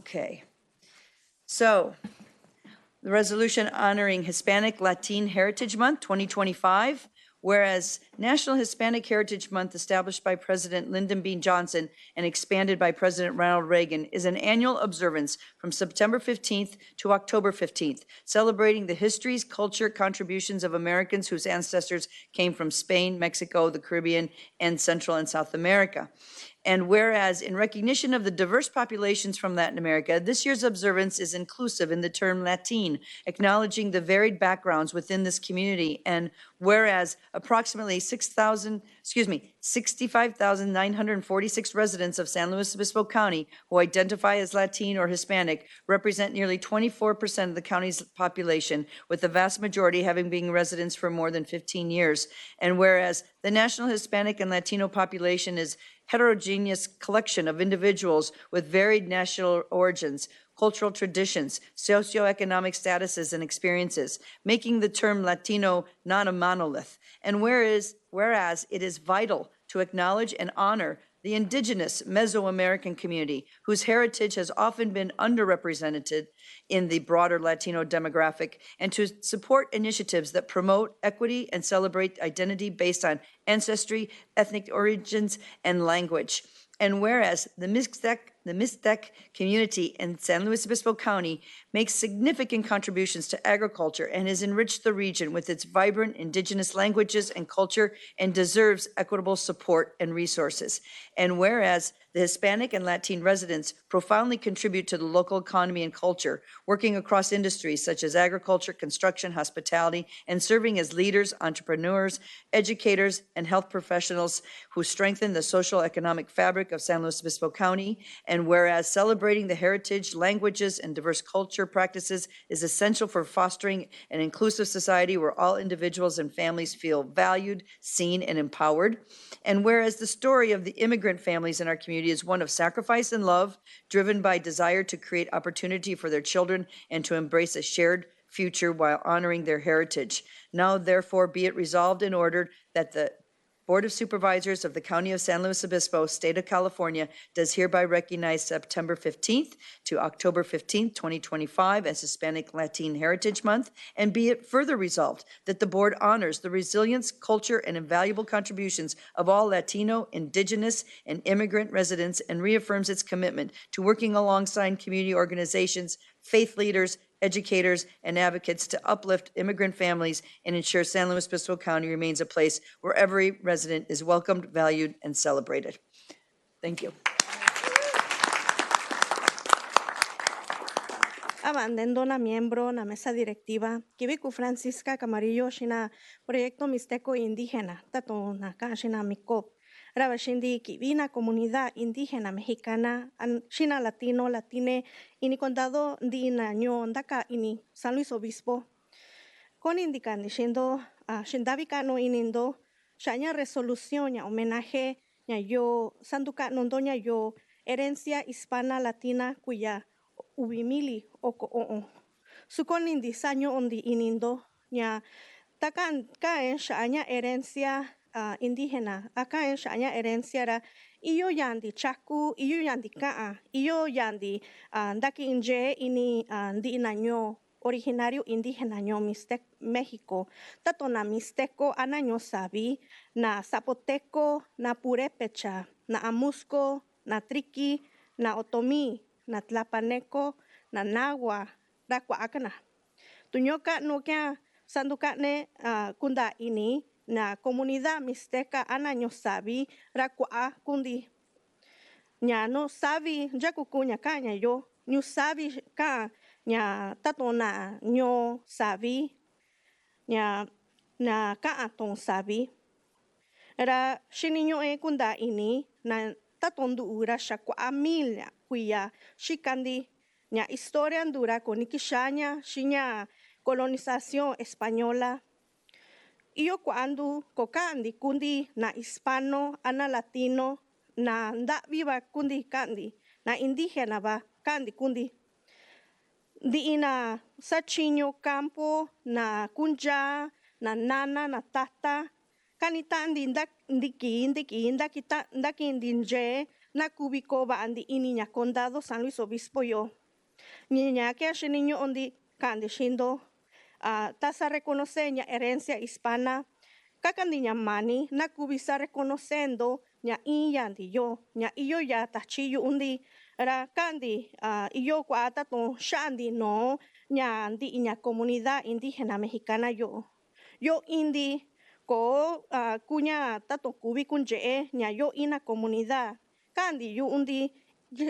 Okay. So, the resolution honoring Hispanic Latino Heritage Month 2025, whereas National Hispanic Heritage Month, established by President Lyndon B. Johnson and expanded by President Ronald Reagan, is an annual observance from September 15th to October 15th, celebrating the histories, culture, contributions of Americans whose ancestors came from Spain, Mexico, the Caribbean, and Central and South America. And whereas in recognition of the diverse populations from Latin America, this year's observance is inclusive in the term Latine, acknowledging the varied backgrounds within this community. And whereas approximately 65,946 residents of San Luis Obispo County who identify as Latino or Hispanic represent nearly 24% of the county's population, with the vast majority having been residents for more than 15 years. And whereas the national Hispanic and Latino population is heterogeneous collection of individuals with varied national origins, cultural traditions, socioeconomic statuses, and experiences, making the term Latino not a monolith. And whereas it is vital to acknowledge and honor the indigenous Mesoamerican community, whose heritage has often been underrepresented in the broader Latino demographic, and to support initiatives that promote equity and celebrate identity based on ancestry, ethnic origins, and language. And whereas the Mixtec community in San Luis Obispo County makes significant contributions to agriculture and has enriched the region with its vibrant indigenous languages and culture and deserves equitable support and resources. And whereas the Hispanic and Latino residents profoundly contribute to the local economy and culture, working across industries such as agriculture, construction, hospitality, and serving as leaders, entrepreneurs, educators, and health professionals who strengthen the social economic fabric of San Luis Obispo County. And whereas celebrating the heritage, languages, and diverse culture practices is essential for fostering an inclusive society where all individuals and families feel valued, seen, and empowered. And whereas the story of the immigrant families in our community is one of sacrifice and love, driven by desire to create opportunity for their children and to embrace a shared future while honoring their heritage. Now, therefore, be it resolved and ordered that the Board of Supervisors of the County of San Luis Obispo, State of California, does hereby recognize September 15th to October 15th, 2025 as Hispanic Latino Heritage Month, and be it further resolved that the board honors the resilience, culture, and invaluable contributions of all Latino, Indigenous, and immigrant residents, and reaffirms its commitment to working alongside community organizations, faith leaders, educators, and advocates to uplift immigrant families and ensure San Luis Obispo County remains a place where every resident is welcomed, valued, and celebrated. Thank you. Abandendo na miembro na mesa directiva, Kibiku Francisca Camarillo, shina proyecto mixteco indígena, tato na ka shina mikop. Rabashindi Kibina comunidad indígena mexicana, shina latino, latine, ini condado di naño ndaka ini San Luis Obispo. Con indican diciendo, shindavika no inindo, shanya resolución ya homenaje, ya yo, sanduka nondoña yo, herencia hispana latina cuya ubimili oko Sukon indi sanyo ondi inindo, ya takan kaen shanya herencia indígena, acá en Shanya herencia ra, iyo yandi chaku, iyo yandi kaa, iyo yandi ndaki inje ini di inaño originario indígena ño Mixtec, México, tato na Mixteco anaño sabi, na Zapoteco, na Purépecha, na Amusco, na Triqui, na Otomí, na Tlapaneco, na Nahua, ra Cuacana. Tuñoka no kya sanduka ne kunda ini, na comunidad mixteca anaño sabi rakua kundi nya no sabi jakukunya kanya yo nyu sabi ka nya tatona nyo sabi nya na ka aton sabi ra shininyo e kunda ini na tatondu ura shakwa milya kuya shikandi nya historia ndura konikishanya shinya colonización española. Iyo cuando kokandi kundi na hispano, ana latino, na nda viva kundi kandi, na indígena ba kandi kundi. Di ina sa chinyo campo, na kunja, na nana, na tata, kanita ndaki ndaki ndaki ndinje, na cúbico ba andi iniña condado San Luis Obispo yo. Niña que ashe niño ondi kandi shindo tasa reconoce ña herencia hispana kakandiña mani na cubisa reconociendo ña inyandi yo ña iyo ya tachiyo undi ra kandi iyo cuata ton shandi no ña andi ña comunidad indígena mexicana yo indi ko kuña tato kubi kunje ña yo ina comunidad kandi yo undi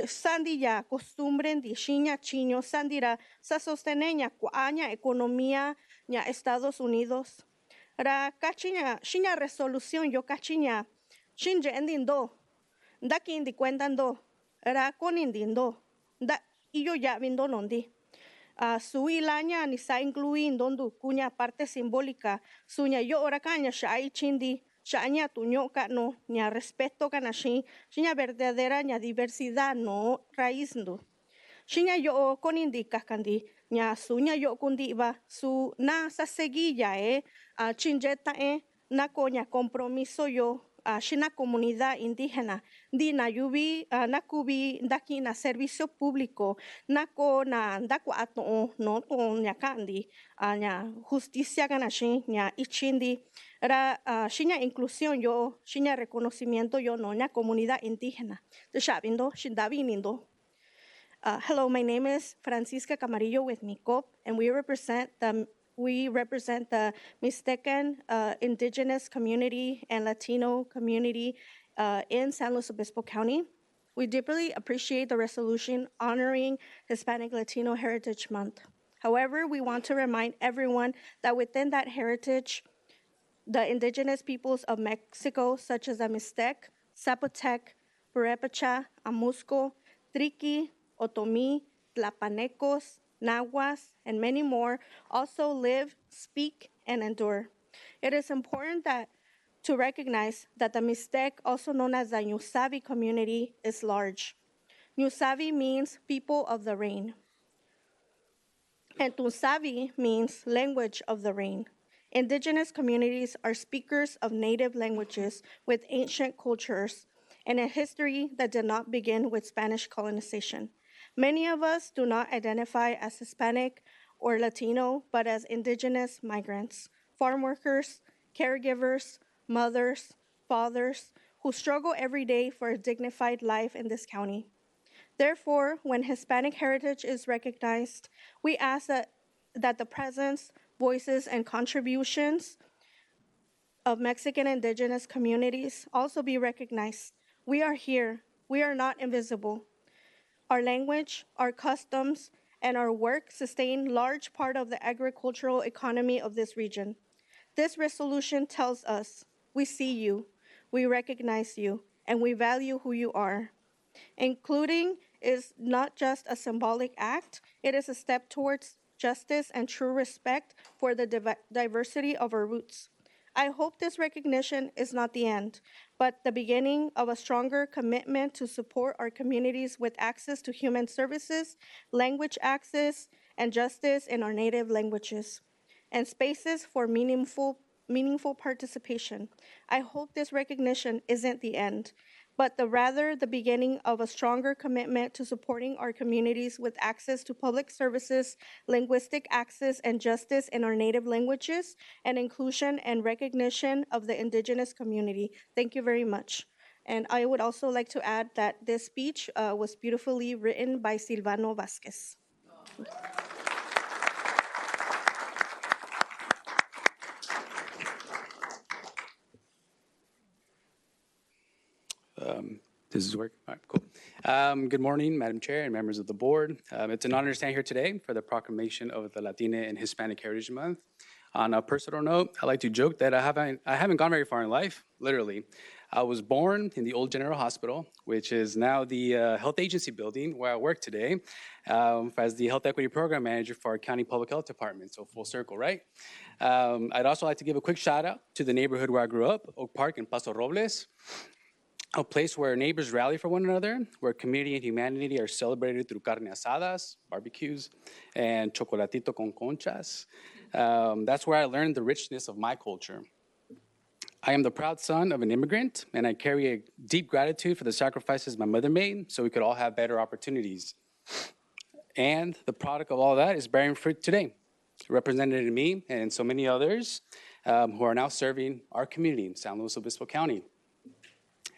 sandi ya costumbre di shiña chiño sandira sa sostener ña cuaña economía ña Estados Unidos ra kachiña shiña resolución yo kachiña shinje endindo ndaki indi cuentando ra konindindo nda iyo ya vindo nondi su ilaña ni sa incluindo ndu kuña parte simbólica suña yo ora kaña shai chindi shaña tuño no ña respeto kana shiña verdadera ña diversidad no raíz ndu shiña yo konindi kakandi ña suña yo kundiva su na sa seguilla chinjeta na koña compromiso yo shina comunidad indígena di na yubi na kubi ndaki na servicio público na ko na ndakwa to no to ña kandi ña justicia kana shi ña ichindi ra shiña inclusión yo shiña reconocimiento yo no ña comunidad indígena de shabindo shindabinindo. Hello, my name is Francisca Camarillo with MICOP, and we represent the Mixtecan Indigenous community and Latino community in San Luis Obispo County. We deeply appreciate the resolution honoring Hispanic Latino Heritage Month. However, we want to remind everyone that within that heritage, the indigenous peoples of Mexico, such as the Mixtec, Zapotec, Purepecha, Amusco, Triqui, Otomi, Tlapanecos, Nahuas, and many more also live, speak, and endure. It is important to recognize that the Mixtec, also known as the Ñusavi community, is large. Ñusavi means people of the rain, and Tusavi means language of the rain. Indigenous communities are speakers of native languages with ancient cultures and a history that did not begin with Spanish colonization. Many of us do not identify as Hispanic or Latino, but as indigenous migrants, farm workers, caregivers, mothers, fathers, who struggle every day for a dignified life in this county. Therefore, when Hispanic heritage is recognized, we ask that the presence, voices, and contributions of Mexican indigenous communities also be recognized. We are here. We are not invisible. Our language, our customs, and our work sustain large part of the agricultural economy of this region. This resolution tells us, we see you, we recognize you, and we value who you are. Including is not just a symbolic act, it is a step towards justice and true respect for the diversity of our roots. I hope this recognition is not the end, but the beginning of a stronger commitment to support our communities with access to human services, language access, and justice in our native languages, and spaces for meaningful participation. I hope this recognition isn't the end, but rather the beginning of a stronger commitment to supporting our communities with access to public services, linguistic access, and justice in our native languages, and inclusion and recognition of the indigenous community. Thank you very much. And I would also like to add that this speech was beautifully written by Silvano Vasquez. This is work. All right, cool. Good morning, Madam Chair and members of the board. It's an honor to stand here today for the proclamation of the Latina and Hispanic Heritage Month. On a personal note, I like to joke that I haven't gone very far in life, literally. I was born in the old General Hospital, which is now the health agency building where I work today as the health equity program manager for our county public health department, so full circle, right? I'd also like to give a quick shout out to the neighborhood where I grew up, Oak Park in Paso Robles, a place where neighbors rally for one another, where community and humanity are celebrated through carne asadas, barbecues, and chocolatito con conchas. That's where I learned the richness of my culture. I am the proud son of an immigrant, and I carry a deep gratitude for the sacrifices my mother made so we could all have better opportunities. And the product of all that is bearing fruit today, represented in me and so many others who are now serving our community in San Luis Obispo County.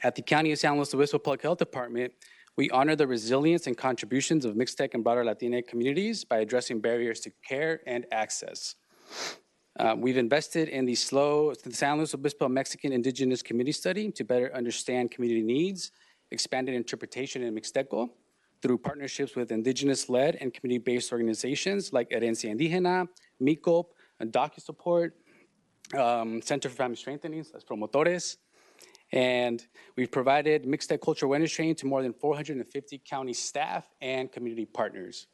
At the County of San Luis Obispo Public Health Department, we honor the resilience and contributions of Mixtec and broader Latina communities by addressing barriers to care and access. We've invested in the San Luis Obispo Mexican Indigenous Community Study to better understand community needs, expanded interpretation in Mixteco through partnerships with Indigenous-led and community-based organizations like Herencia Indígena, MICOP, DocuSupport, Center for Family Strengthening, that's Promotores. And we've provided Mixtec culture awareness training to more than 450 county staff and community partners.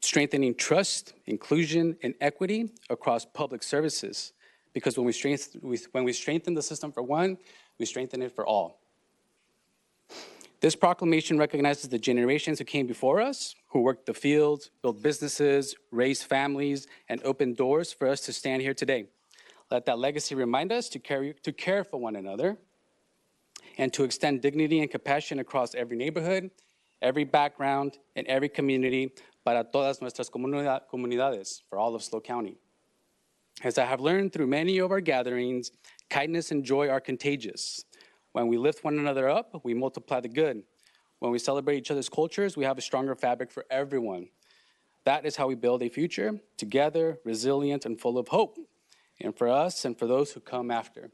Strengthening trust, inclusion, and equity across public services. Because when we strengthen the system for one, we strengthen it for all. This proclamation recognizes the generations who came before us, who worked the field, built businesses, raised families, and opened doors for us to stand here today. Let that legacy remind us to care for one another and to extend dignity and compassion across every neighborhood, every background, and every community para todas nuestras comunidades, for all of SLO County. As I have learned through many of our gatherings, kindness and joy are contagious. When we lift one another up, we multiply the good. When we celebrate each other's cultures, we have a stronger fabric for everyone. That is how we build a future, together, resilient, and full of hope, and for us and for those who come after.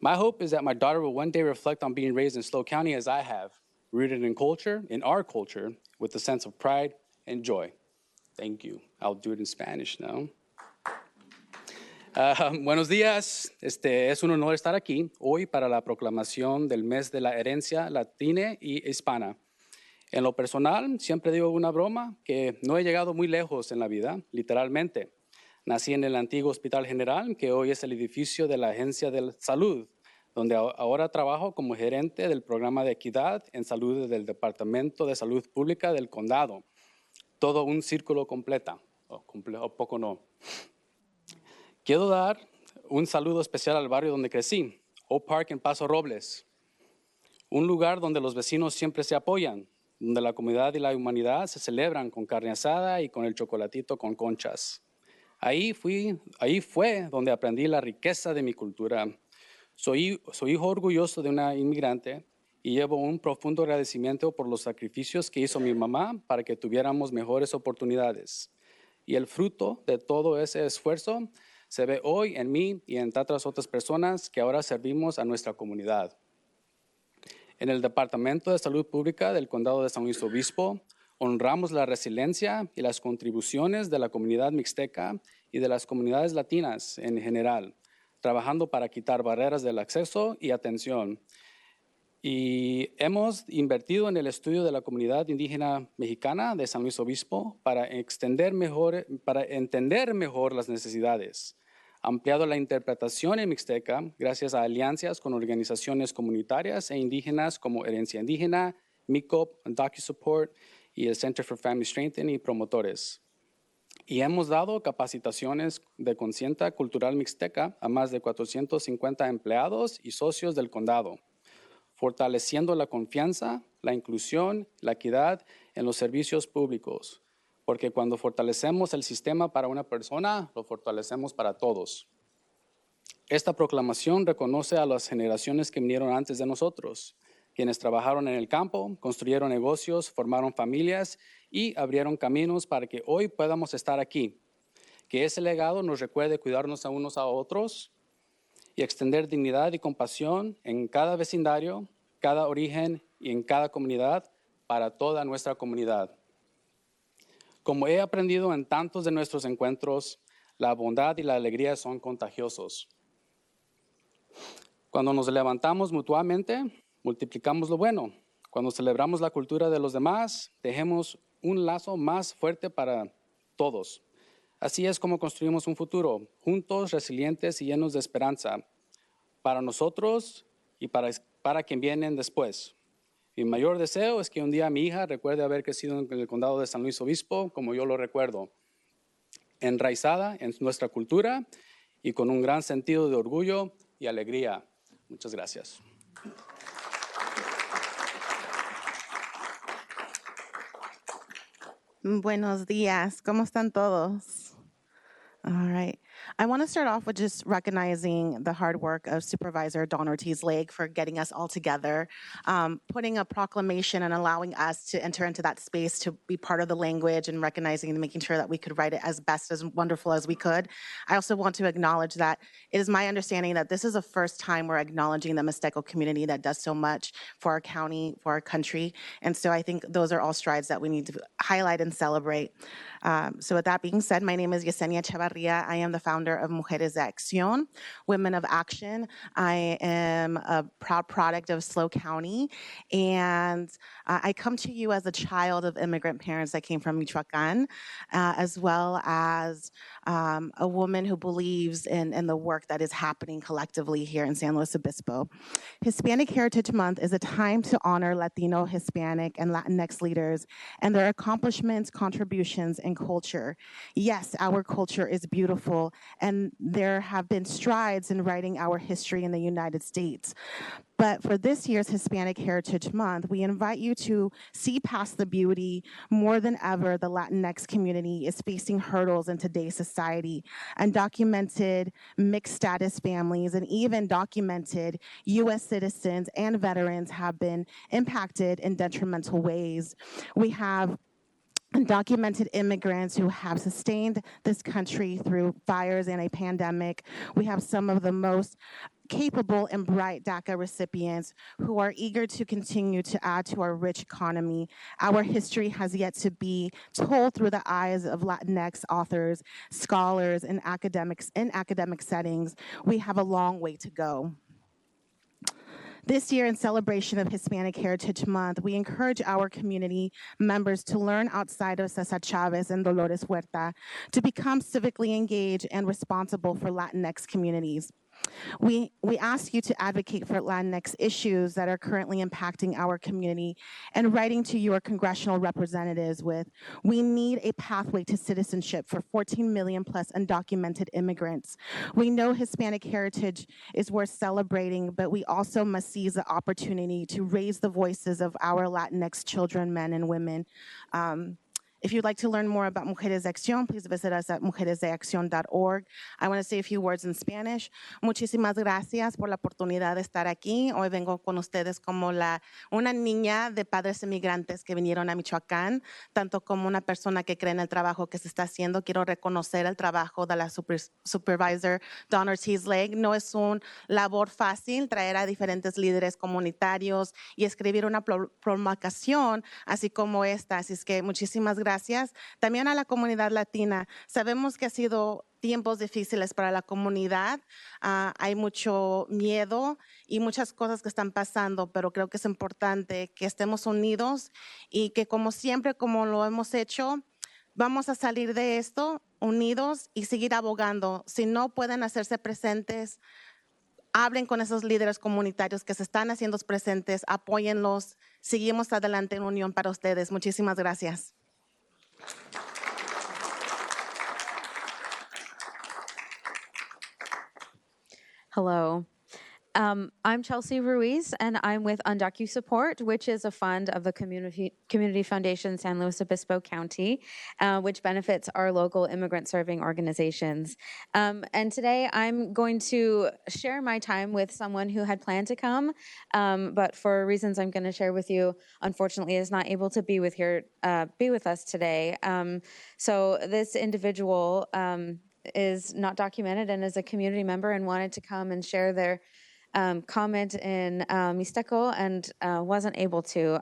My hope is that my daughter will one day reflect on being raised in SLO County as I have, rooted in culture, in our culture, with a sense of pride and joy. Thank you. I'll do it in Spanish now. Buenos días. Es un honor estar aquí hoy para la proclamación del mes de la herencia latina y hispana. En lo personal, siempre digo una broma que no he llegado muy lejos en la vida, literalmente. Nací en el antiguo Hospital General, que hoy es el edificio de la Agencia de Salud, donde ahora trabajo como gerente del programa de equidad en salud del Departamento de Salud Pública del Condado. Todo un círculo completo, o poco no. Quiero dar un saludo especial al barrio donde crecí, Oak Park en Paso Robles, un lugar donde los vecinos siempre se apoyan, donde la comunidad y la humanidad se celebran con carne asada y con el chocolatito con conchas. Ahí fue donde aprendí la riqueza de mi cultura. Soy hijo orgulloso de una inmigrante y llevo un profundo agradecimiento por los sacrificios que hizo mi mamá para que tuviéramos mejores oportunidades. Y el fruto de todo ese esfuerzo se ve hoy en mí y en tantas otras personas que ahora servimos a nuestra comunidad. En el Departamento de Salud Pública del Condado de San Luis Obispo, honramos la resiliencia y las contribuciones de la comunidad mixteca y de las comunidades latinas en general, trabajando para quitar barreras del acceso y atención. Y hemos invertido en el estudio de la comunidad indígena mexicana de San Luis Obispo para entender mejor las necesidades. Ampliado la interpretación en mixteca gracias a alianzas con organizaciones comunitarias e indígenas como Herencia Indígena, MICOP, DocuSupport y el Center for Family Strengthening y Promotores. Y hemos dado capacitaciones de conciencia cultural mixteca a más de 450 empleados y socios del condado, fortaleciendo la confianza, la inclusión, la equidad en los servicios públicos. Porque cuando fortalecemos el sistema para una persona, lo fortalecemos para todos. Esta proclamación reconoce a las generaciones que vinieron antes de nosotros, quienes trabajaron en el campo, construyeron negocios, formaron familias y abrieron caminos para que hoy podamos estar aquí. Que ese legado nos recuerde cuidarnos a unos a otros y extender dignidad y compasión en cada vecindario, cada origen y en cada comunidad para toda nuestra comunidad. Como he aprendido en tantos de nuestros encuentros, la bondad y la alegría son contagiosos. Cuando nos levantamos mutuamente, multiplicamos lo bueno. Cuando celebramos la cultura de los demás, tejemos un lazo más fuerte para todos. Así es como construimos un futuro, juntos, resilientes y llenos de esperanza, para nosotros y para quien vienen después. Mi mayor deseo es que un día mi hija recuerde haber crecido en el condado de San Luis Obispo como yo lo recuerdo, enraizada en nuestra cultura y con un gran sentido de orgullo y alegría. Muchas gracias. Buenos días. ¿Cómo están todos? All right. I want to start off with just recognizing the hard work of Supervisor Don Ortiz-Lake for getting us all together, putting a proclamation and allowing us to enter into that space to be part of the language and recognizing and making sure that we could write it as best as wonderful as we could. I also want to acknowledge that it is my understanding that this is the first time we're acknowledging the Mixteco community that does so much for our county, for our country. And so I think those are all strides that we need to highlight and celebrate. So with that being said, my name is Yesenia Chavarria. I am the founder of Mujeres de Acción, Women of Action. I am a proud product of SLO County, and I come to you as a child of immigrant parents that came from Michoacan, as well as a woman who believes in the work that is happening collectively here in San Luis Obispo. Hispanic Heritage Month is a time to honor Latino, Hispanic, and Latinx leaders and their accomplishments, contributions, and culture. Yes, our culture is beautiful, and there have been strides in writing our history in the United States. But for this year's Hispanic Heritage Month, we invite you to see past the beauty. More than ever, the Latinx community is facing hurdles in today's society. Undocumented, mixed status families, and even documented U.S. citizens and veterans have been impacted in detrimental ways. We have undocumented immigrants who have sustained this country through fires and a pandemic. We have some of the most capable and bright DACA recipients who are eager to continue to add to our rich economy. Our history has yet to be told through the eyes of Latinx authors, scholars, and academics in academic settings. We have a long way to go. This year, in celebration of Hispanic Heritage Month, we encourage our community members to learn outside of Cesar Chavez and Dolores Huerta, to become civically engaged and responsible for Latinx communities. We ask you to advocate for Latinx issues that are currently impacting our community and writing to your congressional representatives with, we need a pathway to citizenship for 14 million plus undocumented immigrants. We know Hispanic heritage is worth celebrating, but we also must seize the opportunity to raise the voices of our Latinx children, men and women. If you'd like to learn more about Mujeres de Acción, please visit us at mujeresdeaccion.org. I want to say a few words in Spanish. Muchísimas gracias por la oportunidad de estar aquí. Hoy vengo con ustedes como una niña de padres inmigrantes que vinieron a Michoacán, tanto como una persona que cree en el trabajo que se está haciendo. Quiero reconocer el trabajo de la Supervisor Don Ortiz-Lake. No es una labor fácil traer a diferentes líderes comunitarios y escribir una promulgación así como esta. Así es que muchísimas gracias. También a la comunidad latina. Sabemos que ha sido tiempos difíciles para la comunidad. Hay mucho miedo y muchas cosas que están pasando, pero creo que es importante que estemos unidos y que como siempre, como lo hemos hecho, vamos a salir de esto unidos y seguir abogando. Si no pueden hacerse presentes, hablen con esos líderes comunitarios que se están haciendo presentes, apóyenlos. Seguimos adelante en unión para ustedes. Muchísimas gracias. Hello. I'm Chelsea Ruiz, and I'm with UndocuSupport, which is a fund of the Community Foundation San Luis Obispo County, which benefits our local immigrant-serving organizations. And today I'm going to share my time with someone who had planned to come, but for reasons I'm going to share with you, unfortunately is not able to be with us today. So this individual is not documented and is a community member and wanted to come and share their comment in Mixteco and wasn't able to.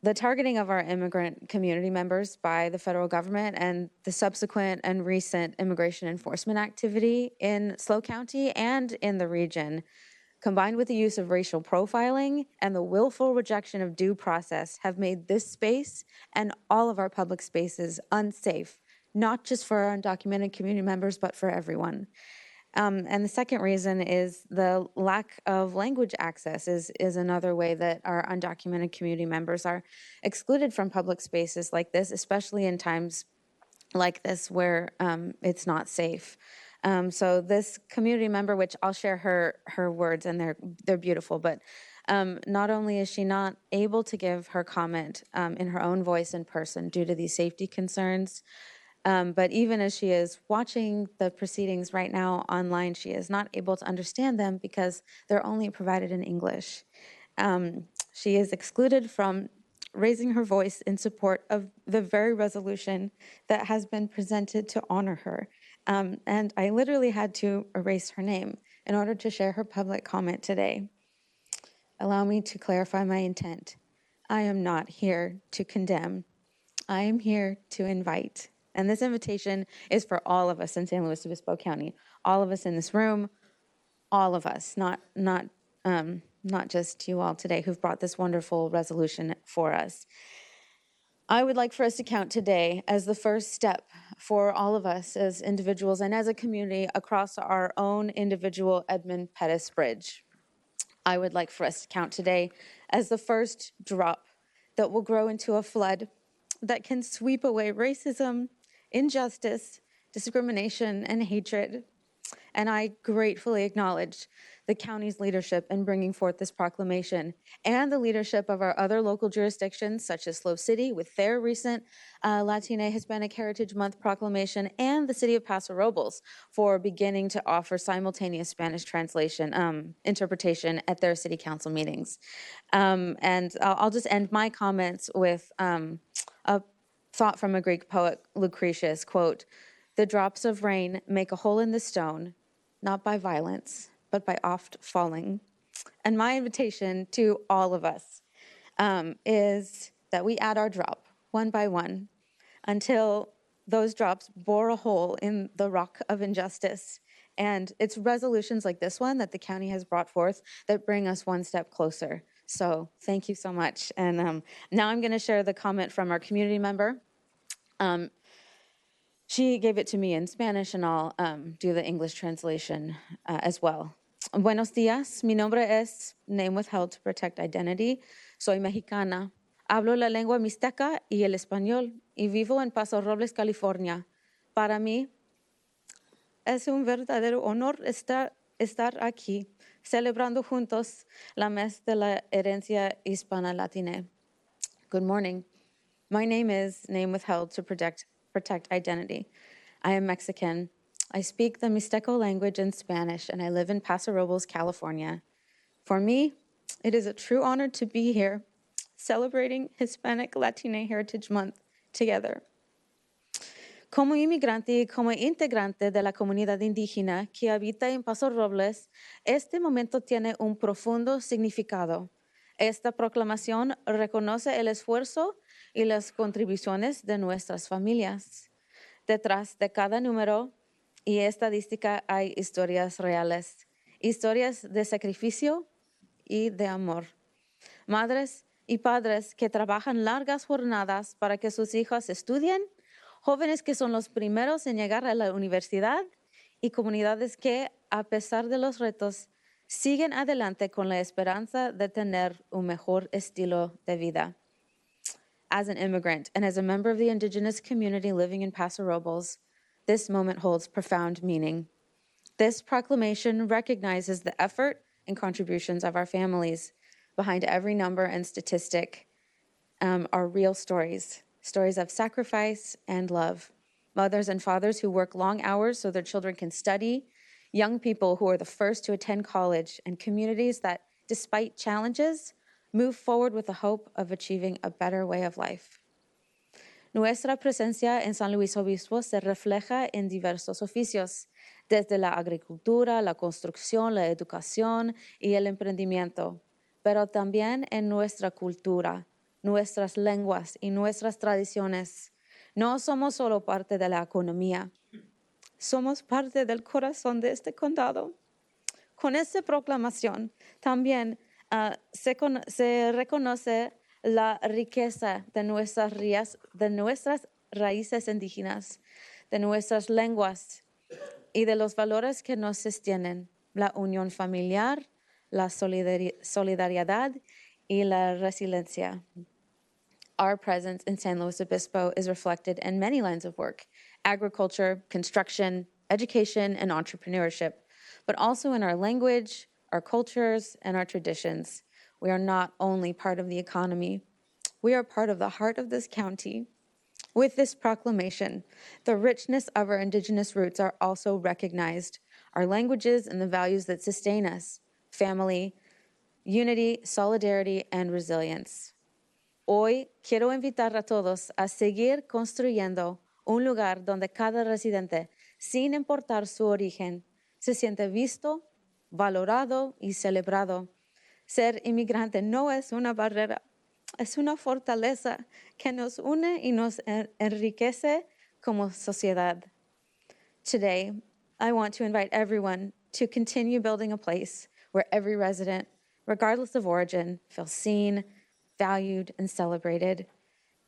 The targeting of our immigrant community members by the federal government and the subsequent and recent immigration enforcement activity in SLO County and in the region, combined with the use of racial profiling and the willful rejection of due process, have made this space and all of our public spaces unsafe, not just for our undocumented community members, but for everyone. And the second reason is the lack of language access is another way that our undocumented community members are excluded from public spaces like this, especially in times like this where it's not safe. So this community member, which I'll share her words, and they're beautiful, but not only is she not able to give her comment in her own voice in person due to these safety concerns, but even as she is watching the proceedings right now online, she is not able to understand them because they're only provided in English. She is excluded from raising her voice in support of the very resolution that has been presented to honor her. And I literally had to erase her name in order to share her public comment today. Allow me to clarify my intent. I am not here to condemn. I am here to invite. And this invitation is for all of us in San Luis Obispo County, all of us in this room, all of us, not just you all today who've brought this wonderful resolution for us. I would like for us to count today as the first step for all of us as individuals and as a community across our own individual Edmund Pettus Bridge. I would like for us to count today as the first drop that will grow into a flood that can sweep away racism, injustice, discrimination, and hatred. And I gratefully acknowledge the county's leadership in bringing forth this proclamation and the leadership of our other local jurisdictions, such as Slow City with their recent Latina Hispanic Heritage Month proclamation, and the city of Paso Robles for beginning to offer simultaneous Spanish translation interpretation at their city council meetings. And I'll just end my comments with a thought from a Greek poet, Lucretius, quote, "The drops of rain make a hole in the stone, not by violence, but by oft falling." And my invitation to all of us is that we add our drop one by one until those drops bore a hole in the rock of injustice. And it's resolutions like this one that the county has brought forth that bring us one step closer. So thank you so much. And now I'm going to share the comment from our community member. She gave it to me in Spanish, and I'll do the English translation as well. Buenos días, mi nombre es, name withheld to protect identity. Soy mexicana. Hablo la lengua mixteca y el español y vivo en Paso Robles, California. Para mí es un verdadero honor estar aquí, celebrando juntos la mes de la herencia hispana latina. Good morning. My name is, name withheld to protect identity. I am Mexican. I speak the Mixteco language and Spanish, and I live in Paso Robles, California. For me, it is a true honor to be here, celebrating Hispanic Latina Heritage Month together. Como inmigrante y como integrante de la comunidad indígena que habita en Paso Robles, este momento tiene un profundo significado. Esta proclamación reconoce el esfuerzo y las contribuciones de nuestras familias. Detrás de cada número y estadística hay historias reales, historias de sacrificio y de amor. Madres y padres que trabajan largas jornadas para que sus hijos estudien, jóvenes que son los primeros en llegar a la universidad y comunidades que, a pesar de los retos, siguen adelante con la esperanza de tener un mejor estilo de vida. As an immigrant and as a member of the Indigenous community living in Paso Robles, this moment holds profound meaning. This proclamation recognizes the effort and contributions of our families. Behind every number and statistic are real stories, stories of sacrifice and love. Mothers and fathers who work long hours so their children can study, young people who are the first to attend college, and communities that, despite challenges, move forward with the hope of achieving a better way of life. Nuestra presencia en San Luis Obispo se refleja en diversos oficios, desde la agricultura, la construcción, la educación y el emprendimiento, pero también en nuestra cultura, nuestras lenguas y nuestras tradiciones. No somos solo parte de la economía, somos parte del corazón de este condado. Con esta proclamación también se reconoce la riqueza de nuestras raíces indígenas, de nuestras lenguas y de los valores que nos sostienen, la unión familiar, la solidaridad y la resiliencia. Our presence in San Luis Obispo is reflected in many lines of work: agriculture, construction, education, and entrepreneurship, but also in our language, our cultures, and our traditions. We are not only part of the economy, we are part of the heart of this county. With this proclamation, the richness of our Indigenous roots are also recognized, our languages and the values that sustain us, family, unity, solidarity, and resilience. Hoy quiero invitar a todos a seguir construyendo un lugar donde cada residente, sin importar su origen, se siente visto, valorado y celebrado. Ser inmigrante no es una barrera, es una fortaleza que nos une y nos enriquece como sociedad. Today, I want to invite everyone to continue building a place where every resident, regardless of origin, feels seen, valued, and celebrated.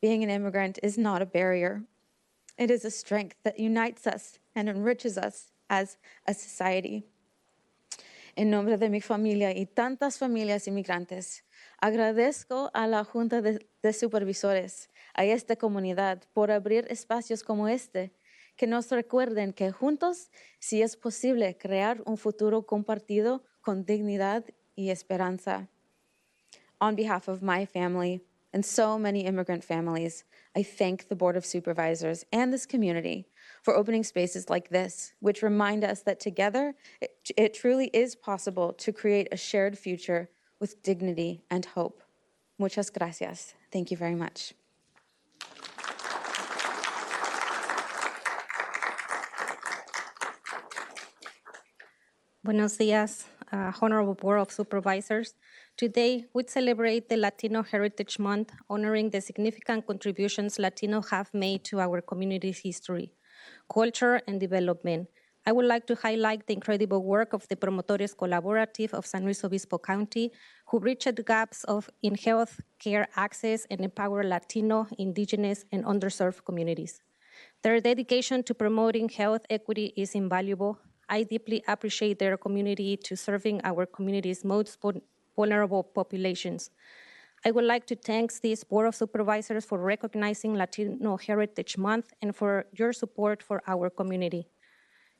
Being an immigrant is not a barrier. It is a strength that unites us and enriches us as a society. En nombre de mi familia y tantas familias inmigrantes, agradezco a la Junta de Supervisores, a esta comunidad, por abrir espacios como este, que nos recuerden que juntos sí es posible crear un futuro compartido con dignidad y esperanza. On behalf of my family and so many immigrant families, I thank the Board of Supervisors and this community for opening spaces like this, which remind us that together it truly is possible to create a shared future with dignity and hope. Muchas gracias. Thank you very much. Buenos días, Honorable Board of Supervisors. Today, we celebrate the Latino Heritage Month, honoring the significant contributions Latino have made to our community's history, culture, and development. I would like to highlight the incredible work of the Promotores Collaborative of San Luis Obispo County, who bridged gaps in health care access and empower Latino, Indigenous, and underserved communities. Their dedication to promoting health equity is invaluable. I deeply appreciate their community to serving our community's most vulnerable populations. I would like to thank this Board of Supervisors for recognizing Latino Heritage Month and for your support for our community.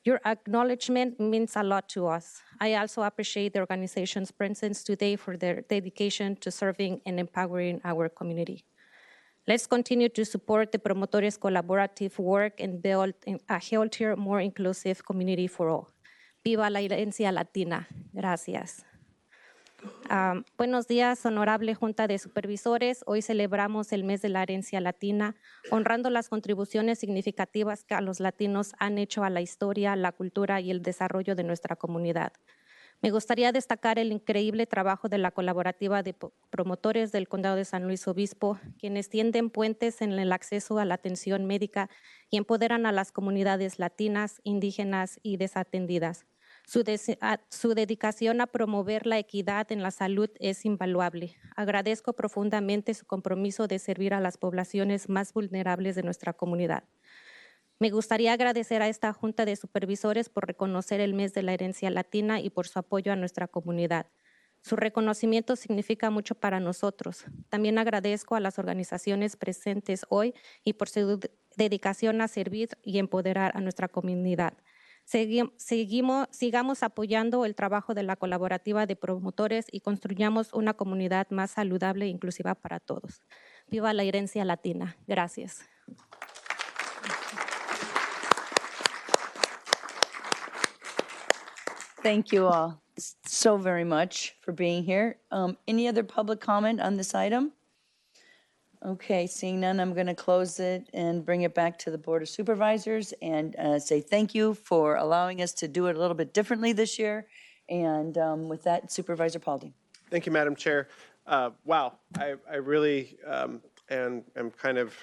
Your acknowledgement means a lot to us. I also appreciate the organization's presence today for their dedication to serving and empowering our community. Let's continue to support the Promotores Collaborative work and build a healthier, more inclusive community for all. Viva la herencia latina. Gracias. Buenos días, honorable Junta de Supervisores. Hoy celebramos el mes de la herencia latina, honrando las contribuciones significativas que los latinos han hecho a la historia, la cultura y el desarrollo de nuestra comunidad. Me gustaría destacar el increíble trabajo de la colaborativa de promotores del Condado de San Luis Obispo, quienes tienden puentes en el acceso a la atención médica y empoderan a las comunidades latinas, indígenas y desatendidas. Su dedicación a promover la equidad en la salud es invaluable. Agradezco profundamente su compromiso de servir a las poblaciones más vulnerables de nuestra comunidad. Me gustaría agradecer a esta Junta de Supervisores por reconocer el mes de la herencia latina y por su apoyo a nuestra comunidad. Su reconocimiento significa mucho para nosotros. También agradezco a las organizaciones presentes hoy y por su dedicación a servir y empoderar a nuestra comunidad. Sigamos apoyando el trabajo de la colaborativa de promotores y construyamos una comunidad más saludable e inclusiva para todos. Viva la herencia latina. Gracias. Thank you all so very much for being here. Any other public comment on this item? Okay, seeing none, I'm going to close it and bring it back to the Board of Supervisors and say thank you for allowing us to do it a little bit differently this year. And with that, Supervisor Paulding. Thank you, Madam Chair. Wow, I really am kind of,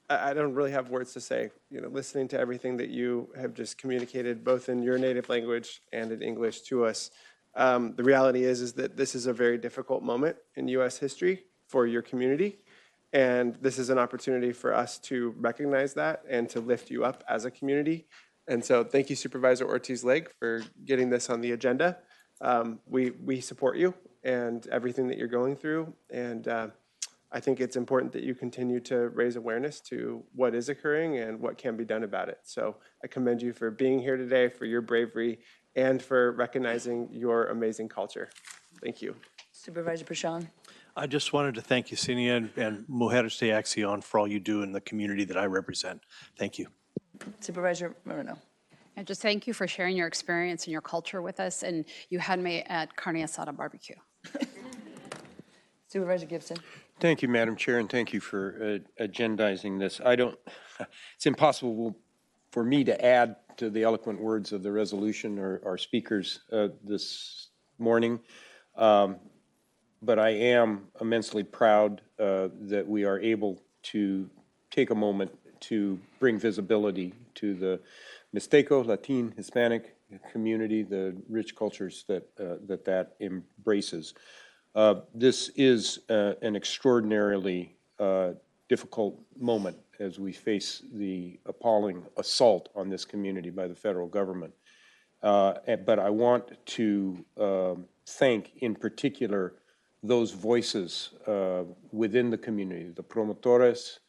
I don't really have words to say. You know, listening to everything that you have just communicated, both in your native language and in English to us, the reality is that this is a very difficult moment in U.S. history for your community, and this is an opportunity for us to recognize that and to lift you up as a community. And so thank you, Supervisor Ortiz-Legg, for getting this on the agenda. We support you and everything that you're going through, and I think it's important that you continue to raise awareness to what is occurring and what can be done about it. So I commend you for being here today, for your bravery, and for recognizing your amazing culture. Thank you. Supervisor Prashant. I just wanted to thank Yesenia and Mujeres de Acción for all you do in the community that I represent. Thank you. Supervisor Moreno. And just thank you for sharing your experience and your culture with us. And you had me at carne asada barbecue. Supervisor Gibson. Thank you, Madam Chair, and thank you for agendizing this. It's impossible for me to add to the eloquent words of the resolution or our speakers this morning. But I am immensely proud that we are able to take a moment to bring visibility to the Mixteco, Latino, Hispanic community, the rich cultures that embraces. This is an extraordinarily difficult moment as we face the appalling assault on this community by the federal government. But I want to thank in particular those voices within the community, the promotores,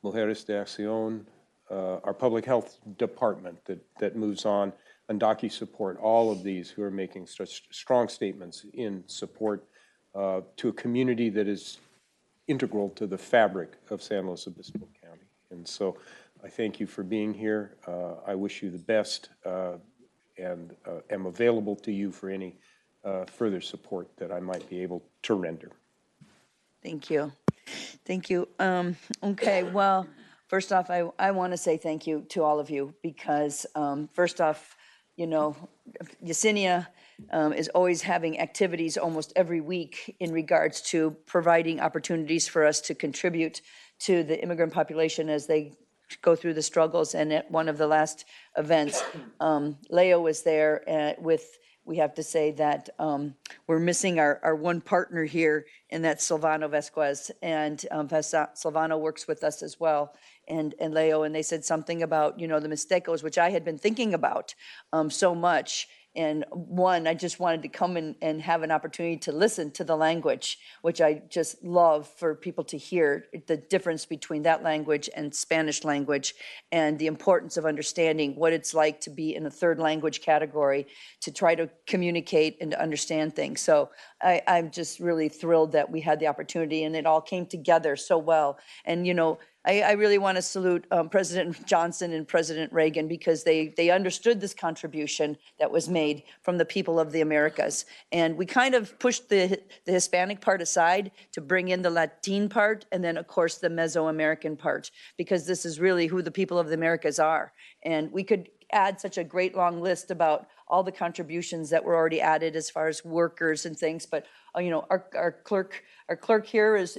Mujeres de Acción, our public health department that moves on, and DocuSupport, all of these who are making such strong statements in support to a community that is integral to the fabric of San Luis Obispo County. And so I thank you for being here. I wish you the best and am available to you for any further support that I might be able to render. Thank you. Thank you. Okay, well, first off, I want to say thank you to all of you because first off, you know, Yesenia is always having activities almost every week in regards to providing opportunities for us to contribute to the immigrant population as they go through the struggles. And at one of the last events, Leo was there with, we have to say that we're missing our one partner here, and that's Silvano Vasquez. And Silvano works with us as well, and Leo, and they said something about, you know, the Mixtecos, which I had been thinking about so much. And one, I just wanted to come and have an opportunity to listen to the language, which I just love for people to hear the difference between that language and Spanish language and the importance of understanding what it's like to be in a third language category, to try to communicate and to understand things. So I'm just really thrilled that we had the opportunity and it all came together so well. And, you know, I really want to salute President Johnson and President Reagan because they understood this contribution that was made from the people of the Americas. And we kind of pushed the Hispanic part aside to bring in the Latin part and then, of course, the Mesoamerican part, because this is really who the people of the Americas are. And we could add such a great long list about all the contributions that were already added as far as workers and things, but you know, our clerk here is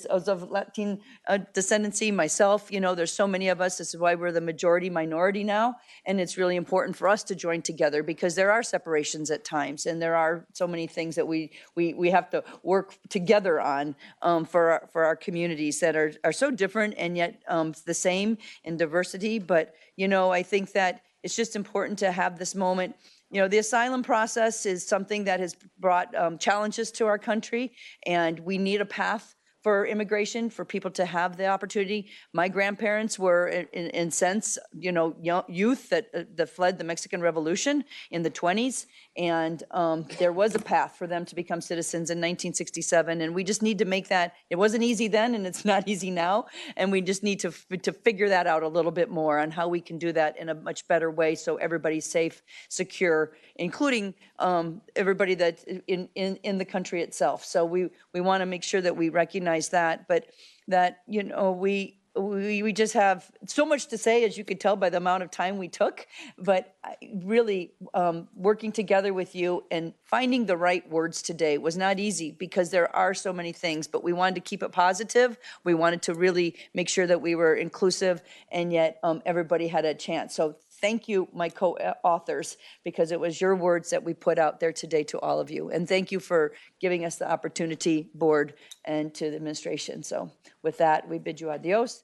of Latin descendancy. Myself, you know, there's so many of us. This is why we're the majority minority now, and it's really important for us to join together because there are separations at times, and there are so many things that we have to work together on for our communities that are so different and yet the same in diversity. But you know, I think that it's just important to have this moment. You know, the asylum process is something that has brought challenges to our country, and we need a path for immigration, for people to have the opportunity. My grandparents were, in sense, you know, youth that fled the Mexican Revolution in the 20s, and there was a path for them to become citizens in 1967, and we just need to make that. It wasn't easy then, and it's not easy now, and we just need to figure that out a little bit more on how we can do that in a much better way so everybody's safe, secure, including everybody that's in the country itself. So we want to make sure that we recognize that, but that, you know, we just have so much to say, as you could tell by the amount of time we took, but really working together with you and finding the right words today was not easy because there are so many things, but we wanted to keep it positive. We wanted to really make sure that we were inclusive and yet everybody had a chance. So thank you, my co-authors, because it was your words that we put out there today to all of you. And thank you for giving us the opportunity, board, and to the administration. So with that, we bid you adios.